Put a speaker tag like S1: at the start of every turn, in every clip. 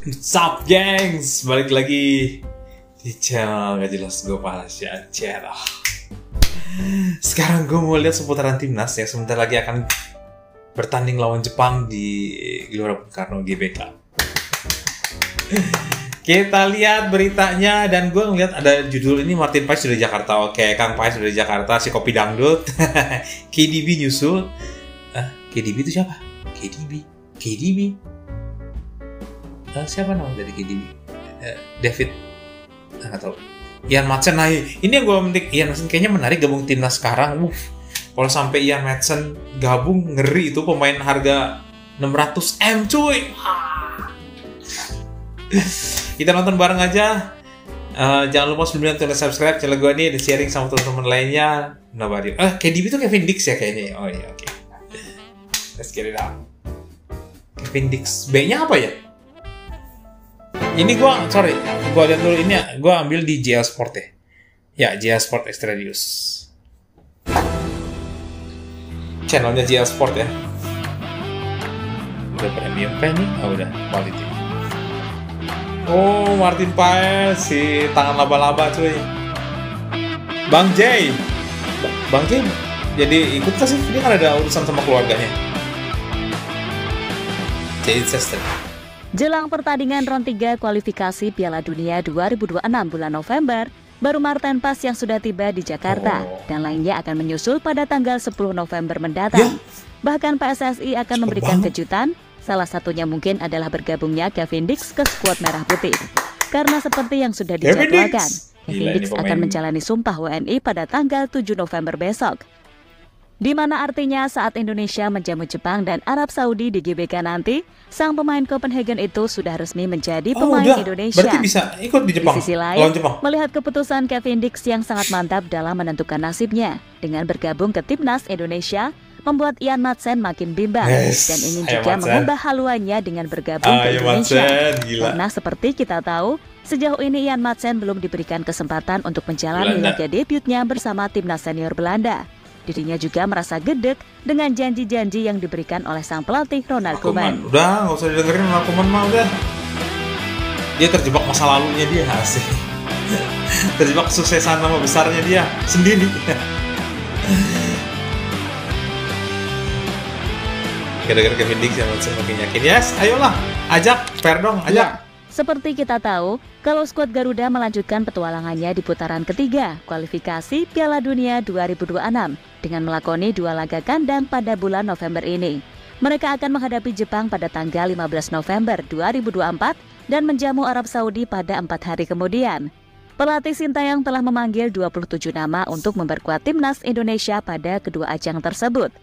S1: Sup gengs, balik lagi di channel gak jelas gue Pasya Channel. Sekarang gue mau lihat seputaran timnas yang sebentar lagi akan bertanding lawan Jepang di Gelora Bung Karno GBK. Kita lihat beritanya dan gue ngeliat ada judul ini, Martin Paes sudah di Jakarta. Oke, Kang Paes sudah di Jakarta, si kopi dangdut. KDB nyusul. KDB itu siapa? KDB. Siapa nama dari KDB? David. Nggak tahu. Ian Madsen. Nah, ini yang gue menarik. Ian Madsen kayaknya menarik gabung timnas sekarang. Kalau sampai Ian Madsen gabung, ngeri itu, pemain harga 600M cuy. Kita nonton bareng aja. Jangan lupa sebelumnya untuk subscribe channel gue ini, di sharing sama teman-teman lainnya. Nobody. KDB itu Kevin Dix ya kayaknya. Oh iya, oke. Let's get it out. Kevin Dix. B-nya apa ya? Ini gue lihat dulu ini ya. Gue ambil di JL Sport ya. Ya, JL Sport Extra News. Channelnya JL Sport ya. Udah premium kan nih? Oh udah, quality. Oh, Martin Paes, si tangan laba-laba cuy. Bang J jadi ikut sih, dia kan ada urusan sama keluarganya.
S2: Jelang pertandingan round 3 kualifikasi Piala Dunia 2026 bulan November, baru Martin Paes yang sudah tiba di Jakarta dan lainnya akan menyusul pada tanggal 10 November mendatang. Bahkan PSSI akan memberikan kejutan, salah satunya mungkin adalah bergabungnya Kevin Dix ke skuad Merah Putih. Karena seperti yang sudah dijadwalkan, Kevin Dix akan menjalani sumpah WNI pada tanggal 7 November besok. Di mana artinya saat Indonesia menjamu Jepang dan Arab Saudi di GBK nanti, sang pemain Copenhagen itu sudah resmi menjadi pemain Indonesia.
S1: Berarti bisa ikut di Jepang.
S2: Di sisi lain, melihat keputusan Kevin Dix yang sangat mantap dalam menentukan nasibnya dengan bergabung ke timnas Indonesia, membuat Ian Madsen makin bimbang dan ingin juga mengubah haluannya dengan bergabung ke Indonesia. Karena seperti kita tahu, sejauh ini Ian Madsen belum diberikan kesempatan untuk menjalani laga debutnya bersama timnas senior Belanda. Dirinya juga merasa gedek dengan janji-janji yang diberikan oleh sang pelatih Ronald Koeman.
S1: Udah, nggak usah didengerin Ronald Koeman mah udah. Dia terjebak masa lalunya dia, asik. Terjebak kesuksesan nama besarnya dia sendiri. Gara-gara Kevin Dix yang semakin yakin. Yes, ayolah, ajak, fair dong, ajak.
S2: Seperti kita tahu, kalau skuad Garuda melanjutkan petualangannya di putaran ketiga kualifikasi Piala Dunia 2026 dengan melakoni 2 laga kandang pada bulan November ini. Mereka akan menghadapi Jepang pada tanggal 15 November 2024 dan menjamu Arab Saudi pada 4 hari kemudian. Pelatih Sintayong telah memanggil 27 nama untuk memperkuat timnas Indonesia pada kedua ajang tersebut.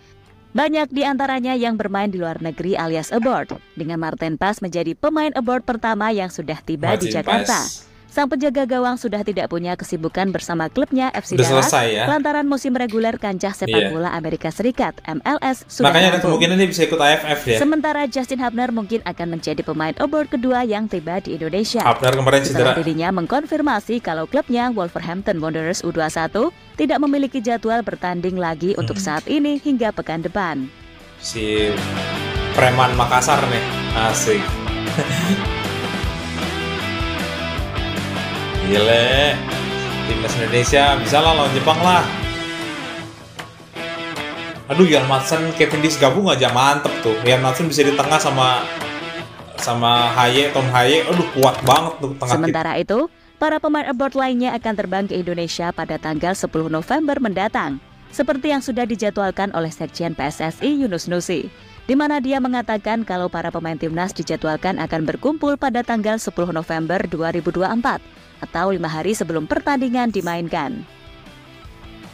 S2: Banyak di antaranya yang bermain di luar negeri alias abroad, dengan Martin Paes menjadi pemain abroad pertama yang sudah tiba di Jakarta. Sang penjaga gawang sudah tidak punya kesibukan bersama klubnya FC Dallas lantaran musim reguler kancah sepak bola Amerika Serikat MLS sudah
S1: makanya ada kemungkinan dia bisa ikut AFF ya.
S2: Sementara Justin Hubner mungkin akan menjadi pemain abroad kedua yang tiba di Indonesia.
S1: Hubner kemarin cedera.
S2: Dirinya mengkonfirmasi kalau klubnya Wolverhampton Wanderers U21 tidak memiliki jadwal bertanding lagi untuk saat ini hingga pekan depan.
S1: Si preman Makassar nih, asik. Gile, timnas Indonesia bisa lah lawan Jepang lah. Aduh, Ian Madsen, Kevin Dix gabung aja mantep tuh. Ian Madsen bisa di tengah sama Tom Haye. Aduh, kuat banget tuh tengah.
S2: Sementara itu, para pemain abroad lainnya akan terbang ke Indonesia pada tanggal 10 November mendatang, seperti yang sudah dijadwalkan oleh Sekjen PSSI Yunus Nusi, di mana dia mengatakan kalau para pemain timnas dijadwalkan akan berkumpul pada tanggal 10 November 2024 atau 5 hari sebelum pertandingan dimainkan.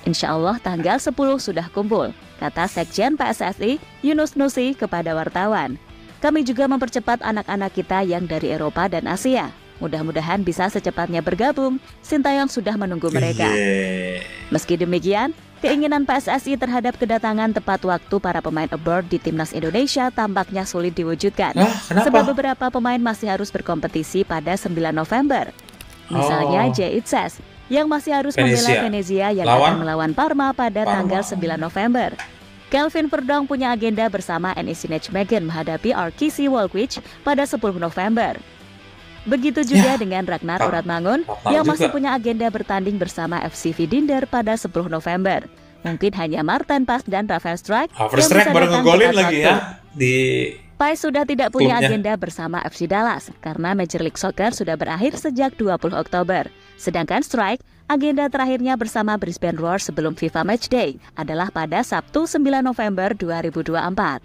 S2: Insya Allah tanggal 10 sudah kumpul, kata Sekjen PSSI Yunus Nusi kepada wartawan. Kami juga mempercepat anak-anak kita yang dari Eropa dan Asia. Mudah-mudahan bisa secepatnya bergabung. Sintayong sudah menunggu mereka. Meski demikian, keinginan PSSI terhadap kedatangan tepat waktu para pemain abroad di timnas Indonesia tampaknya sulit diwujudkan. Sebab beberapa pemain masih harus berkompetisi pada 9 November. Misalnya Jay Itzes yang masih harus membela Venezia yang akan melawan Parma pada tanggal 9 November. Kelvin Verdong punya agenda bersama NEC Nijmegen menghadapi RKC Waalwijk pada 10 November. Begitu juga dengan Ragnar Uratmangun
S1: Ragnar
S2: yang masih
S1: juga.
S2: punya agenda bertanding bersama FC Vidinter pada 10 November. Mungkin hanya Martin Pas dan Rafael Strijk
S1: Havertz
S2: yang
S1: Strijk
S2: bisa
S1: baru
S2: datang
S1: ngegolin
S2: tepat
S1: lagi
S2: waktu.
S1: ya di
S2: Pais sudah tidak punya
S1: klubnya.
S2: agenda bersama FC Dallas karena Major League Soccer sudah berakhir sejak 20 Oktober. Sedangkan Strijk, agenda terakhirnya bersama Brisbane Roar sebelum FIFA Matchday adalah pada Sabtu 9 November 2024.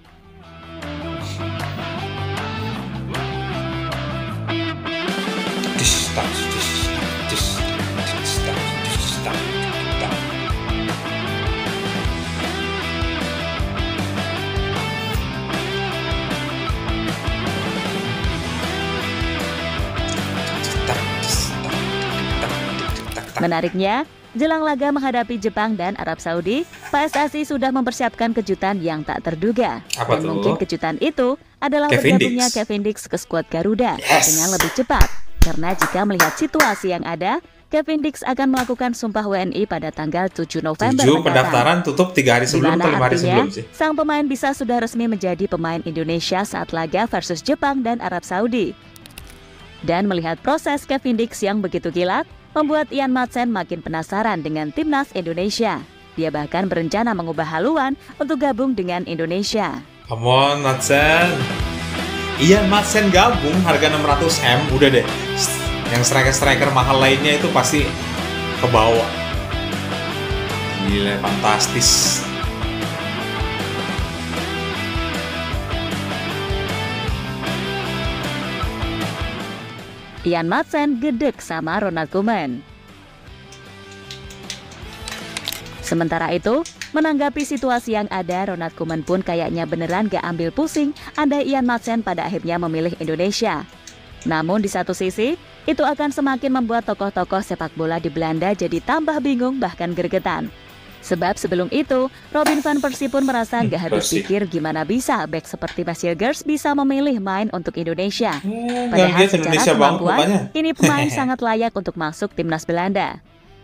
S2: Menariknya, jelang laga menghadapi Jepang dan Arab Saudi, PSSI sudah mempersiapkan kejutan yang tak terduga.
S1: Apa
S2: Dan
S1: tuh?
S2: mungkin kejutan itu adalah
S1: Kevin
S2: bergabungnya
S1: Dix.
S2: Kevin Dix ke skuad Garuda
S1: Yes.
S2: dengan lebih cepat. Karena jika melihat situasi yang ada, Kevin Dix akan melakukan sumpah WNI pada tanggal 7 November
S1: 7
S2: mendatang.
S1: pendaftaran tutup 3 hari
S2: Di
S1: sebelum
S2: mana
S1: atau 5 hari
S2: artinya,
S1: sebelum sih.
S2: sang pemain bisa sudah resmi menjadi pemain Indonesia saat laga versus Jepang dan Arab Saudi. Dan melihat proses Kevin Dix yang begitu kilat, membuat Ian Madsen makin penasaran dengan timnas Indonesia. Dia bahkan berencana mengubah haluan untuk gabung dengan Indonesia.
S1: Come on, Madsen. Iya, Madsen gabung harga 600M, udah deh. Yang striker-striker mahal lainnya itu pasti ke bawah. Gila, fantastis.
S2: Ian Madsen gedek sama Ronald Koeman. Sementara itu, menanggapi situasi yang ada, Ronald Koeman pun kayaknya beneran gak ambil pusing andai Ian Madsen pada akhirnya memilih Indonesia. Namun di satu sisi, itu akan semakin membuat tokoh-tokoh sepak bola di Belanda jadi tambah bingung bahkan gregetan. Sebab sebelum itu, Robin van Persie pun merasa gak habis
S1: Persie.
S2: pikir gimana bisa bek seperti Basielgers bisa memilih main untuk Indonesia.
S1: Nggak
S2: Padahal
S1: lihat
S2: secara
S1: Indonesia banget
S2: kemampuan,
S1: mukanya.
S2: ini pemain sangat layak untuk masuk timnas Belanda.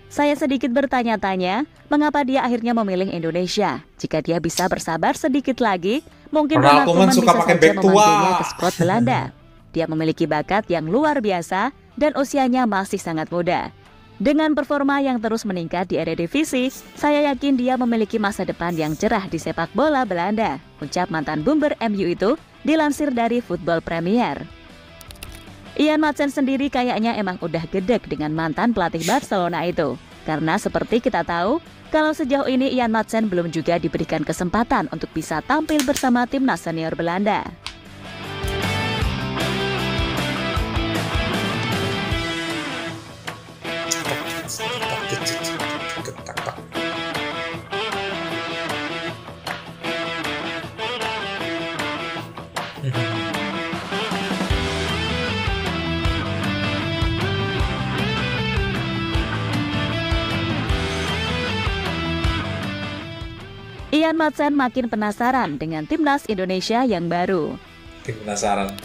S2: Saya sedikit bertanya-tanya, mengapa dia akhirnya memilih Indonesia? Jika dia bisa bersabar sedikit lagi, mungkin
S1: Ronald
S2: Ronald
S1: Koeman
S2: Koeman
S1: suka
S2: bisa
S1: pakai
S2: saja
S1: bek tua.
S2: memanggilnya ke skuad Belanda. Dia memiliki bakat yang luar biasa dan usianya masih sangat muda. Dengan performa yang terus meningkat di Eredivisie, saya yakin dia memiliki masa depan yang cerah di sepak bola Belanda, ucap mantan bumber MU itu dilansir dari Football Premier. Ian Madsen sendiri kayaknya emang udah gedek dengan mantan pelatih Barcelona itu. Karena seperti kita tahu, kalau sejauh ini Ian Madsen belum juga diberikan kesempatan untuk bisa tampil bersama timnas senior Belanda. Ian Madsen makin penasaran dengan timnas Indonesia yang baru.
S1: Tim penasaran.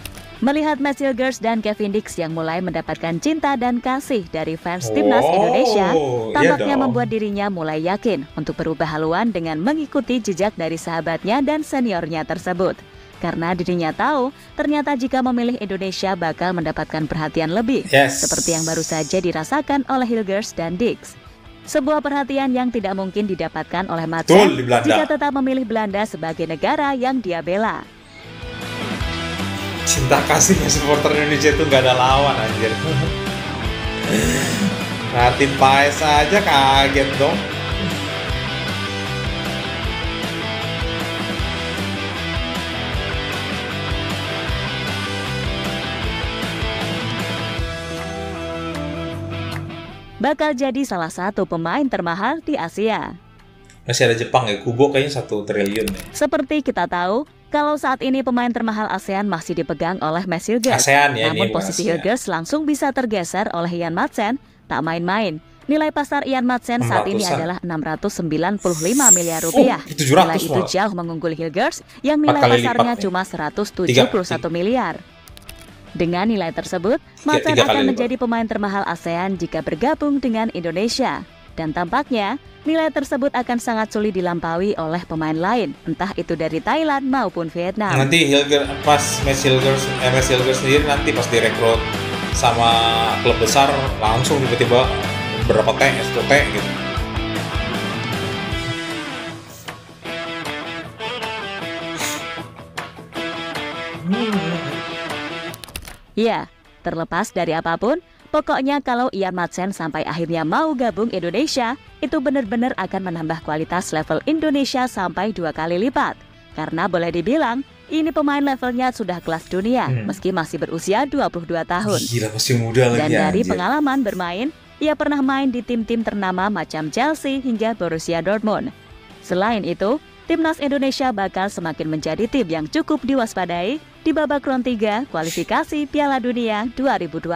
S2: Melihat Basielgers dan Kevin Dix yang mulai mendapatkan cinta dan kasih dari fans timnas Indonesia, tampaknya
S1: dong.
S2: membuat dirinya mulai yakin untuk berubah haluan dengan mengikuti jejak dari sahabatnya dan seniornya tersebut. Karena dirinya tahu, ternyata jika memilih Indonesia bakal mendapatkan perhatian lebih,
S1: Yes.
S2: seperti yang baru saja dirasakan oleh Hilgers dan Dix. Sebuah perhatian yang tidak mungkin didapatkan oleh
S1: Betul,
S2: Madsen
S1: di Belanda.
S2: jika tetap memilih Belanda sebagai negara yang dia bela.
S1: Cinta kasihnya supporter Indonesia itu nggak ada lawan anjir. Ratin Paes aja kaget dong.
S2: Bakal jadi salah satu pemain termahal di Asia.
S1: Masih ada Jepang ya, Kubo kayaknya 1 triliun ya.
S2: Seperti kita tahu, kalau saat ini pemain termahal ASEAN masih dipegang oleh Basielgers.
S1: ASEAN ya,
S2: Namun
S1: ini bukan
S2: posisi
S1: ASEAN.
S2: Hilgers langsung bisa tergeser oleh Ian Madsen, tak main-main. Nilai pasar Ian Madsen saat ini
S1: 600-an.
S2: adalah 695 miliar rupiah.
S1: 700
S2: Nilai itu
S1: malah.
S2: jauh mengungguli Hilgers yang nilai
S1: 4 kali
S2: pasarnya
S1: lipat,
S2: cuma 171 miliar. Dengan nilai tersebut, Madsen
S1: tiga kali
S2: akan
S1: lipat.
S2: menjadi pemain termahal ASEAN jika bergabung dengan Indonesia. Dan tampaknya, nilai tersebut akan sangat sulit dilampaui oleh pemain lain, entah itu dari Thailand maupun Vietnam.
S1: Nanti Hilger pas Hilger sendiri nanti pas direkrut sama klub besar langsung tiba-tiba berapa T, S1 T gitu.
S2: Ya, terlepas dari apapun, pokoknya kalau Ian Madsen sampai akhirnya mau gabung Indonesia, itu benar-benar akan menambah kualitas level Indonesia sampai 2 kali lipat. Karena boleh dibilang, ini pemain levelnya sudah kelas dunia, meski masih berusia 22 tahun.
S1: Gila, masih muda lagi.
S2: Dan dari pengalaman bermain, ia pernah main di tim-tim ternama macam Chelsea hingga Borussia Dortmund. Selain itu, Timnas Indonesia bakal semakin menjadi tim yang cukup diwaspadai di babak round 3 kualifikasi Piala Dunia 2026.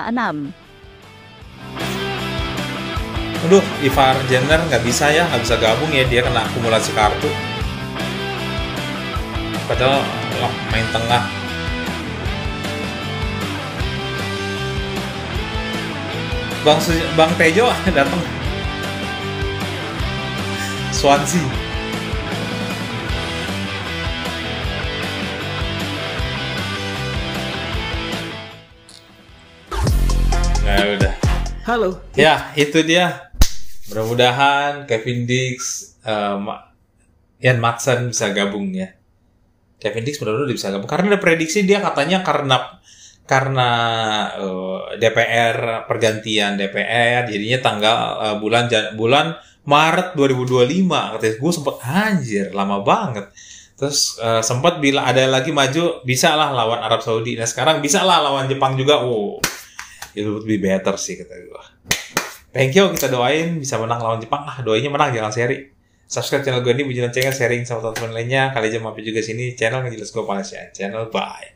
S1: Aduh, Ivar Jenner nggak bisa gabung ya, dia kena akumulasi kartu. Padahal main tengah. Bang Tejo datang. Swansea. Nah, udah.
S3: Halo.
S1: Ya, itu dia. Mudah-mudahan Kevin Dix, Ian Madsen bisa gabung ya. Kevin Dix mudah-mudahan bisa gabung. Karena ada prediksi dia katanya karena DPR, pergantian DPR, jadinya tanggal bulan Maret 2025. Katanya gue sempet anjir, lama banget. Terus sempat bila ada lagi maju, bisa lah lawan Arab Saudi. Nah sekarang bisa lah lawan Jepang juga. It would be better sih kata gue. Thank you, kita doain bisa menang lawan Jepang. Doainnya menang, jangan seri. Subscribe channel gue ini, bujulan channel, sharing sama teman-teman lainnya. Kali aja mampir juga sini channel Ngejelas Gue Malaysia channel. Bye.